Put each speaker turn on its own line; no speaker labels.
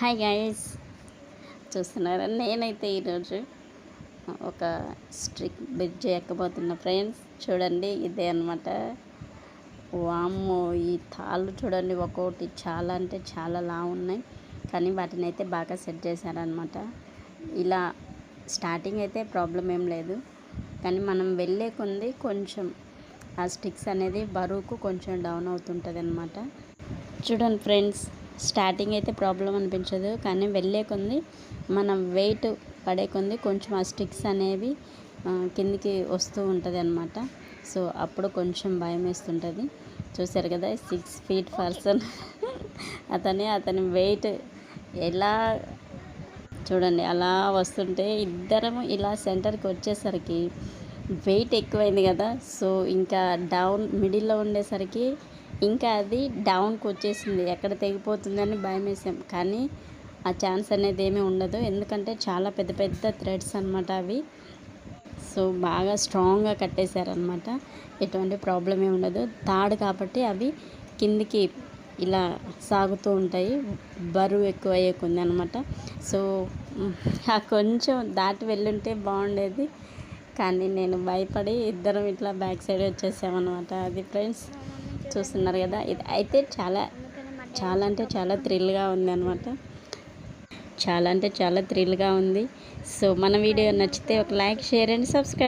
Hi guys, చూస్తున్నారా? నేనైతే ఈరోజు ఒక స్ట్రిక్ బ్రిడ్జ్ ఎక్కబోతున్నా ఫ్రెండ్స్. చూడండి, ఇదే అనమాట. వామ్మో, ఈ తాళ్ళు చూడండి, ఒక్కొక్కటి చాలా అంటే చాలా లావు ఉన్నాయి, కానీ వాటిని అయితే బాగా సెట్ చేశారనమాట. ఇలా స్టార్టింగ్ అయితే ప్రాబ్లం ఏం లేదు, కానీ మనం వెళ్ళే కొంది కొంచెం ఆ స్టిక్స్ అనేది బరువుకు కొంచెం డౌన్ అవుతుంటుంది అనమాట. చూడండి ఫ్రెండ్స్, స్టార్టింగ్ అయితే ప్రాబ్లం అనిపించదు, కానీ వెళ్ళే కొంది మనం వెయిట్ పడే కొంది కొంచెం ఆ స్టిక్స్ అనేవి కిందికి వస్తూ ఉంటుంది అనమాట. సో అప్పుడు కొంచెం భయం వేస్తుంటుంది. చూసారు కదా, 6 ఫీట్ పర్సన్ అతని వెయిట్ ఎలా చూడండి, అలా వస్తుంటే ఇద్దరము ఇలా సెంటర్కి వచ్చేసరికి వెయిట్ ఎక్కువైంది కదా. సో ఇంకా డౌన్ మిడిల్లో ఉండేసరికి ఇంకా అది డౌన్కి వచ్చేసింది, ఎక్కడ తెగిపోతుందని భయం వేసాం. కానీ ఆ ఛాన్స్ అనేది ఏమీ ఉండదు, ఎందుకంటే చాలా పెద్ద పెద్ద థ్రెడ్స్ అనమాట అవి. సో బాగా స్ట్రాంగ్గా కట్టేశారనమాట, ఎటువంటి ప్రాబ్లం ఏమి ఉండదు. తాడు కాబట్టి అవి కిందికి ఇలా సాగుతూ ఉంటాయి, బరువు ఎక్కువ అయ్యేకుంది అనమాట. సో ఆ కొంచెం దాటి వెళ్ళుంటే బాగుండేది, కానీ నేను భయపడి ఇద్దరం ఇట్లా బ్యాక్ సైడ్ వచ్చేసామన్నమాట. అది ఫ్రెండ్స్, చూస్తున్నారు కదా. ఇది అయితే చాలా చాలా అంటే చాలా థ్రిల్గా ఉంది అనమాట. చాలా అంటే చాలా థ్రిల్గా ఉంది. సో మన వీడియో నచ్చితే ఒక లైక్, షేర్ అండ్ సబ్స్క్రైబ్.